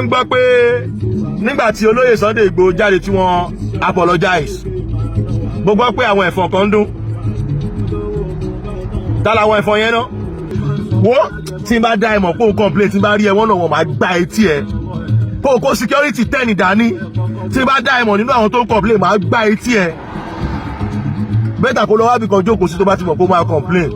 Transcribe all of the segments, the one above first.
wá ń gbọ́ pé nígbà tí olóyè Sunday Igboho jáde tí wọ́n apologize mo gbọ́ pé àwọn ẹ̀fọn kan ń dún tá làwọn ẹ̀fọn yẹn náà wo tí n bá dá ẹ mọ̀ pé o complain tí n bá rí ẹ wọ́n náà wọ́n máa gbá etí ẹ pé o kó security 10 dání tí n bá dá ẹ mọ̀ nínú àwọn tó ń complain máa gbá etí ẹ bẹ́tà kó lọ wá bí kan jókòó sí tó bá ti mọ̀ pé ó máa complain.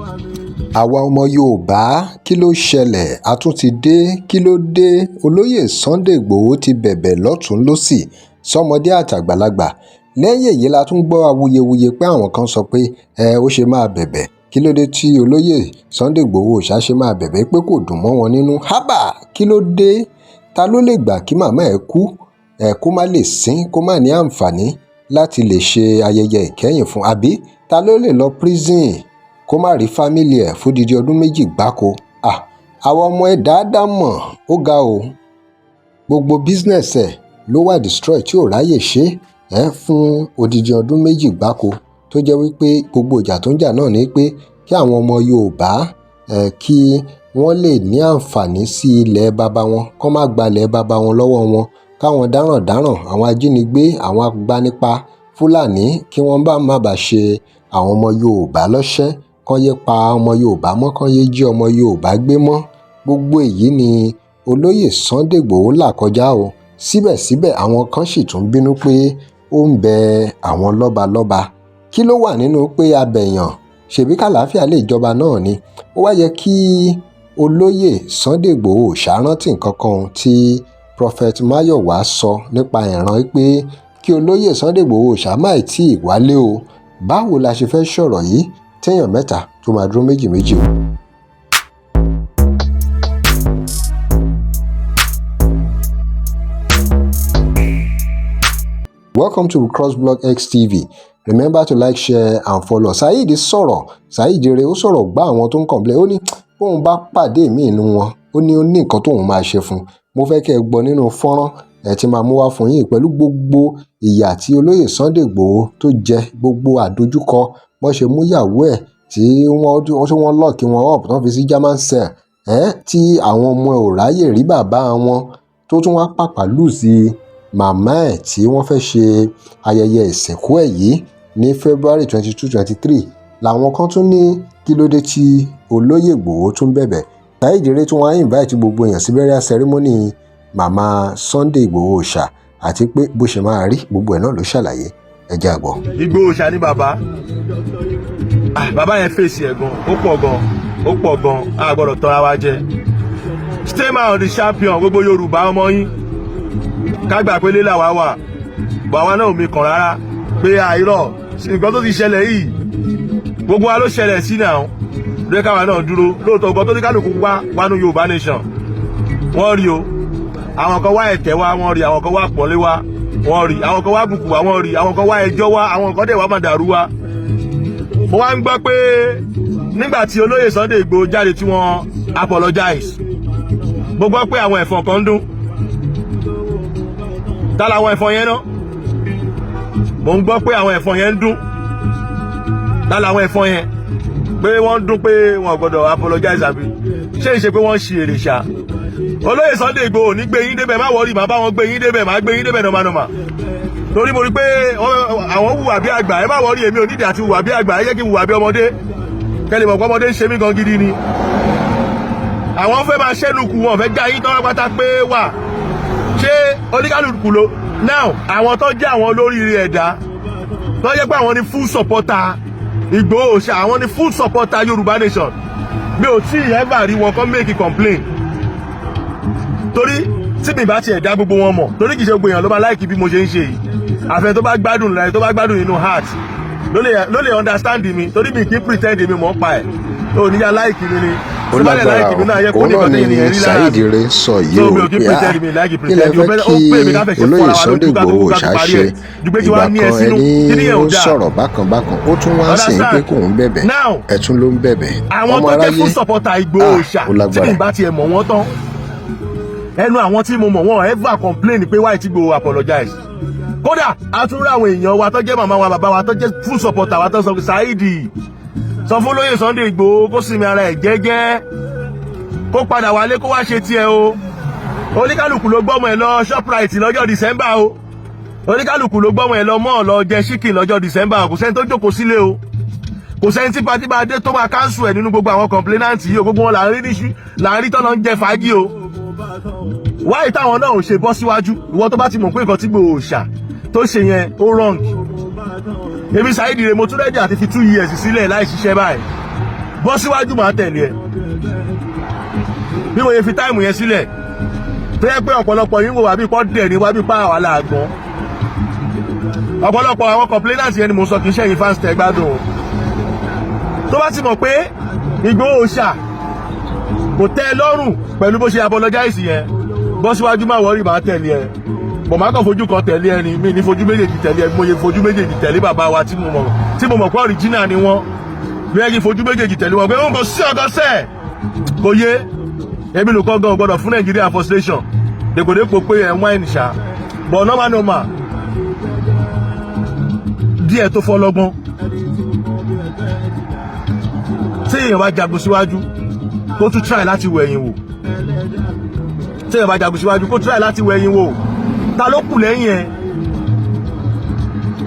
àwa ọmọ Yorùbá kí ló ṣẹlẹ̀ a tún ti dé kí ló dé olóyè Sunday Igboho ti bẹ̀bẹ̀ lọ́tún lọ́sì sọmọdé àtàgbàlagbà lẹ́yìn èyí la tún gbọ́ awuyewuye pé àwọn kan sọ pé ó ṣe máa bẹ̀bẹ̀ kí ló dé tí olóyè Sunday Igboho ṣá ṣe máa bẹ̀bẹ̀ pé kò dùn mọ́ wọn nínú hábà kí ló dé ta ló lè gbà kí màmá ẹ̀ kú kó má lè sín kó má ní àǹfààní láti lè ṣe ayẹyẹ ìkẹyìn fún àbí ta ló lè lọ prison kó má rí fámìlì ẹ̀ fódìdí ọdún méjì gbáko àwọn ọmọ ẹ̀ dáadáa mọ̀ ó ga o gbogbo business ẹ̀ ló wà destroy tí ò ráyè ṣe fún odidi ọdún méjì gbáko tó jẹ́ wípé gbogbo ìjà tó ń jà náà ni pé kí àwọn ọmọ Yorùbá kí wọ́n lè ní àǹfààní sí ilẹ̀ baba wọn kó má gba ilẹ̀ baba wọn lọ́wọ́ wọn káwọn dáràndáràn àwọn ajínigbé àwọn agbanipa Fúlàní kí wọ́n má bàa ṣe àwọn ọmọ Yorùbá lọ́ṣẹ́ kán yé pa ọmọ Yorùbá mọ́ kán yé jí ọmọ Yorùbá gbé mọ́ gbogbo èyí ni olóyè Sunday Igboho là kọjá o síbẹ̀síbẹ̀ àwọn kan sì tún bínú pé ó ń bẹ àwọn lọ́balọ́ba kí ló wà nínú pé abẹ̀yàn ṣèbí kàlàáfíà lè jọba náà ni ó wá yẹ kí olóyè Sunday Igboho ṣàrántí nǹkan kan tí Prophet Mayowa sọ nípa ìran pé kí olóyè Sunday Igboho ṣàmáì tí ì wálé o báwo la ṣe fẹ́ sọ̀rọ̀ yìí téèyàn mẹ́ta tó máa dúró méjì méjì o. Welcome to crossblog X TV. Remember to like, share and follow. Saheed sọ̀rọ̀ Saheed rẹ̀ ó sọ̀rọ̀ gbá àwọn tó ń complain ó ní bóun bá pàdé mi inú wọn ó ní nǹkan tóun máa ṣe fún mo fẹ́ kẹ́ ẹ gbọ́ nínú fọ́nrán tí máa mú wá fún yín pẹ̀lú gbogbo ìyà tí olóyè Sunday Igboho tó jẹ gbogbo àdójúkọ wọ́n ṣe mú ìyàwó ẹ̀ tí wọ́n lọ́ọ̀kì wọn up tán fi sí German cell tí àwọn ọmọ ẹ̀ ò ráyè rí bàbá wọn tó tún wá pàpà lù sí màmá ẹ̀ tí wọ́n fẹ́ ṣe ayẹyẹ ìsìnkú ẹ̀ yìí ní February 22, 23 làwọn kan tún ní kí ló dé tí olóyè Igboho tún bẹ̀bẹ̀ Saheed rẹ̀ tún wá invite gbogbo èèyàn sí burial ceremony màmá Sunday Igboho ṣá àti pé bó ṣe máa rí gbogbo ẹ̀ náà ló ṣàlàyé ẹ jẹ́ á gbọ́. Igboho ṣá ní bàbá yẹn fèsì ẹ̀ gan ó pọ̀ gan a gbọ́dọ̀ tọ́ra wa jẹ stay man on the champion gbogbo Yorùbá ọmọ yín ká gbà pé lélà wá wà bọ̀ àwa náà ò mi kàn rárá pé àìrọ̀ nǹkan tó ti ṣẹlẹ̀ yìí gbogbo wa ló ṣẹlẹ̀ sí náà lóye káwa náà dúró lóòótọ́ nǹkan tó ní kálukú wánú Yorùbá nation wọ́n rí o àwọn kan wá ẹ̀tẹ́ wá wọ́n rí àwọn kan wá pọ̀lé wá wọ́n rí àwọn kan wá bùkù wá wọ́n rí àwọn kan wá ẹjọ́ wá àwọn kan dẹ̀ wá màdàrú wá. mo wá ń gbọ́ pé nígbà tí olóyè Sunday Igboho jáde tí wọ́n apologize mo gbọ́ pé àwọn ẹ̀fọn kan ń dún tá làwọn ẹ̀fọn yẹn náà mo ń gbọ́ pé àwọn ẹ̀fọn yẹn ń dún tá làwọn ẹ̀fọn yẹn pé wọ́n ń dún pé wọ́n gbọ́dọ̀ apologize àbí ṣé ìṣe pé wọ́n ń ṣe èrè ṣá olóyè Sunday Igboho ní gbé yín débẹ̀ má wọrí màá bá wọn gbé yín débẹ̀ má gbé yín débẹ̀ nọ́mánọ́mà torí mo rí pé àwọn hùwà bí àgbà ẹ má wọrí èmi ò nídìí àti hùwà bí àgbà ẹ jẹ́ kí n hùwà bí ọmọdé kẹ́lẹ́ mọ̀ pé ọmọdé ń ṣe mí gan gidi ni àwọn fẹ́ máa ṣẹ́nukù wọn fẹ́ já yín tán pátá pé wà ṣé oníkálùkù ló now àwọn tó jẹ́ àwọn olóríire ẹ̀dá tó jẹ́ pé àwọn ni full supporter Igboho ṣá àwọn ni full supporter Yorùbá nation mi ò tí ì ever rí wọn kàn make complain torí tí mi bá tiẹ̀ dá gbogbo wọn mọ̀ torí kìí ṣe gbogbo èèyàn ló máa láìkí bí mo ṣe ń ṣe yìí àfẹ́ tó bá gbádùn láì tó bá gbádùn nínú heart ló lè understand mi torí mi kì í pretend mi mọ̀ ń pa ẹ̀ tó níyà láìkí mi ni ó lágbára o òun náà ni Saheed rẹ̀ sọ yìí o pé ilẹ̀ fẹ́ kí olóyè Sunday Igboho ṣàṣe ìgbà kan ẹni ó sọ̀rọ̀ bákan ó tún wá sí pé kóun bẹ̀bẹ̀ ẹ̀tún ló ń bẹ̀bẹ̀ ọmọ aráyé ó lágbára. ẹnu àwọn tí mo mọ̀ wọ́n ever complain pé why tí Igboho apologize kódà àtúrò àwọn èèyàn wa tó jẹ́ màmá wa bàbá wa tó jẹ́ full supporter wa tó sọ Saheed sọ fún olóyè Sunday Igboho kó sinmi ara ẹ̀ jẹ́jẹ́ kó padà wálé kó wá ṣe tiẹ̀ o oníkálùkù ló gbọ́mọ ẹ̀ lọ Shoprite lọ́jọ́ December o oníkálùkù ló gbọ́mọ ẹ̀ lọ mọ́ lọ jẹ chicken lọ́jọ́ December kò sẹ́ni tó jókòó sílé o kò sẹ́ni tí pati bá dé tó máa cancel ẹ̀ nínú gbogbo àwọn complainant yìí o gbogbo wọn là ń rí tọ́nà ń jẹ fàájì o wáyé táwọn náà ò ṣe bọ́ síwájú ìwọ tó bá ti mọ̀ pé nǹkan tí Igboho ṣà tó ṣe yẹn ó wrong èmi Saheed rè mo tún rẹ́dí àti fi 2 years sílẹ̀ láì ṣiṣẹ́ báyìí bọ́ síwájú máa tẹ̀lé ẹ bí mo yẹ fi táìmù yẹn sílẹ̀ tó yẹ pé ọ̀pọ̀lọpọ̀ yín wò wá bí pọ́ dẹ̀ ní wá bí pa àwa làgbọ́n ọ̀pọ̀lọpọ̀ àwọn complainant yẹn ni mo sọ kì í ṣẹ́yìn fans tẹ̀ gbádùn o tó bá ti mọ̀ pé Igboho ṣà kò tẹ́ ẹ lọ́rùn pẹ̀lú bó ṣe apologize yẹn bọ́ síwájú máa wọ́rí máa tẹ̀lé ẹ bọ̀ má kàn fojú kan tẹ̀lé ẹ ni mi ní fojú méjèèjì tẹ̀lé ẹ mo yẹ fojú méjèèjì tẹ̀lé bàbá wa tí mo mọ̀ pé original ni wọ́n bí ẹ kí fojú méjèèjì tẹ̀lé wọn pé wọ́n kò sí ọ̀gá sẹ́ẹ̀ kò yé ebi ló kọ́ gan gbọ́dọ̀ fún Nàìjíríà frustration dèkòdèkò pé ẹ̀ ń wáìnì ṣá bọ̀ normal díẹ̀ tó fọlọ́gbọ́n tí èèyàn bá jagun síwájú kó tún try láti wọ ẹ̀yìn wò tí èèyàn bá jagun síwájú kó try láti wọ ẹ̀yìn wò ta ló kù lẹ́yìn ẹ̀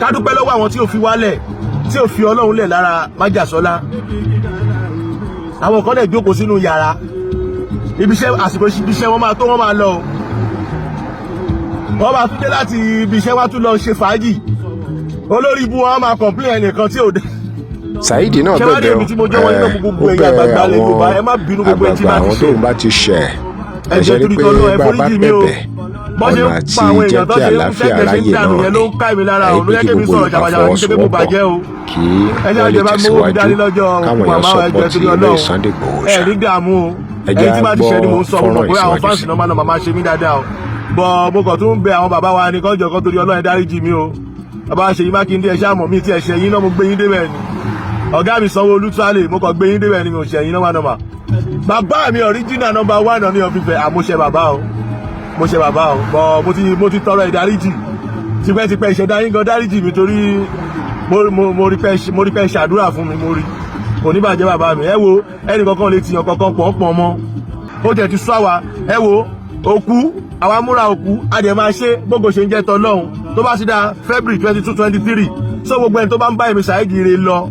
ká dúpẹ́ lọ́wọ́ àwọn tí ò fi wálẹ̀ tí ò fi Ọlọ́run lẹ̀ lára májàsọ́lá àwọn kan dẹ̀ jókòó sínú yàrá ibiṣẹ́ àsìkò ibiṣẹ́ wọn máa tó wọn máa lọ wọ́n máa tún dé láti ibiṣẹ́ wá tún lọ ṣe fàájì olórí ibú wọn máa complain ẹnìkan tí ò dé. Saheed náà bẹ̀bẹ̀ ó bẹ̀ àwọn tó ń bá ti ṣẹ̀ ẹ̀ṣẹ̀ ni pé bàbá bẹ̀bẹ̀ ọ̀nà àti jẹ́ kí àlàáfíà ráyè náà ni àìpé kí gbogbo ìgbà fọwọ́sowọ́pọ̀ kí wọ́n lè tẹ̀síwájú káwọn èèyàn sọpọ́tì ilé Sunday Igboho ṣá ẹjẹ́ á gbọ́ fọ́nrán ìsíwájú. bọ̀ mo kàn tún bẹ àwọn bàbá wa ní kọ́jọ́ kan torí Ọlọ́run dáríjì mi o bàbá Ṣèyí Mákindé ẹ̀ṣẹ́ àmọ́ mi tí ẹ̀ṣẹ̀ yín náà mo gbé yín débẹ̀ ni ọ̀gá mi Sanwó-Olú Tuale mo kàn gbé yín débẹ̀ ni mi ò ṣẹ̀yìn nọ́mà bàbá mi original number 1 ní ọ̀fífẹ́ àmúṣe bàbá o mo ṣe bàbá o bọ̀ mo ti tọrọ ìdáríjì tipẹ́tipẹ́ ìṣẹ̀dá yín gan dáríjì mi torí mo rí pẹ́ ṣàdúrà fún mi mo rí kò ní bàjẹ́ bàbá mi ẹ wo ẹnì kankan lè tìyàn kankan pọ̀ mọ́ ó jẹ́ ti sọ àwa ẹ wo òkú àwa múra òkú adìẹ máa ṣe gbogbo ṣe ń jẹ́ tọ́lọ́hún tó bá ti dá February 22, 23 so gbogbo ẹni tó bá ń bá èmi Saheed rè lọ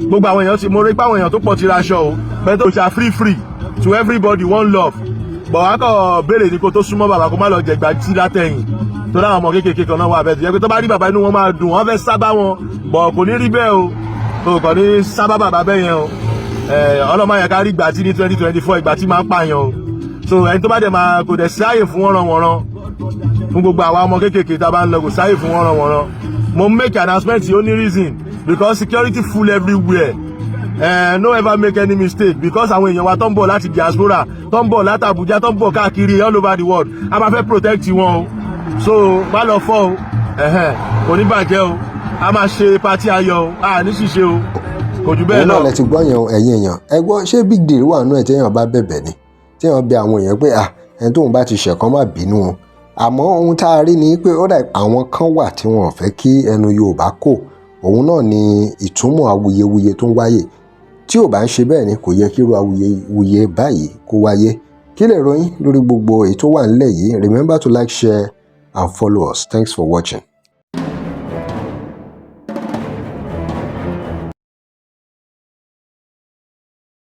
gbogbo àwọn èèyàn mo rí pé àwọn èèyàn tó pọ̀ ti ra aṣọ o bẹ́ẹ̀ tó ṣe free to everybody one love bọ̀ wá kọ́ béèrè ní kó tó súnmọ́ bàbá kó má lọ jẹ̀gbà tí látẹ̀yìn tó dáwọn ọmọ kéékèèké kan náà wà bẹ́ẹ̀ tó yẹ pé tó bá rí bàbá inú wọn máa dùn wọ́n fẹ́ sábà wọn bọ̀ kò ní rí bẹ́ẹ̀ o tó kàn ní sábà bàbá bẹ́ẹ̀ yẹn o ọlọ́mọ yẹn ká rí ìgbà tí ní 2024 ìgbà tí máa ń pààyàn o so ẹni tó bá dẹ̀ máa kò dẹ̀ sí àyè fún wọ́nranwọ̀nran fún gbogbo àwa ọmọ kéékèèké tá a bá ń lọ kò sáyè fún wọ́nranwọ̀nran mo make announcement yìí ó ní reason because security full everywhere no ever make any mistake because àwọn èèyàn wa tó ń bọ̀ láti diaspora tó ń bọ̀ láti Abuja tó ń bọ̀ káàkiri all over the world a máa fẹ́ protect wọn o so má lọ fọ́ o kò ní bàjẹ́ o a máa ṣe party ayọ̀ o a ní ṣìṣe o kò jù bẹ́ẹ̀ lọ. òun náà lẹ ti gbọ́ yẹn ẹ̀yin èèyàn ẹ gbọ́ ṣé big deal wà nínú ẹ̀ téèyàn bá bẹ̀bẹ̀ ni téèyàn bẹ àwọn èèyàn pé ẹni tóun bá ti ṣẹ̀kan má bínú o àmọ́ ohun tá a rí ni pé ó dà àwọn kan wà tí wọn ò fẹ́ kí ẹnu Yorùbá kò òun náà ni ìtumọ̀ awuyewuye tó ń wáyè tí ò bá ń ṣe bẹ́ẹ̀ ni kò yẹ kí irú awuyewuye báyìí kó wáyé kí lè ròyìn lórí gbogbo èyí tó wà nílẹ̀ yìí remember to like share and follow us thanks for watching.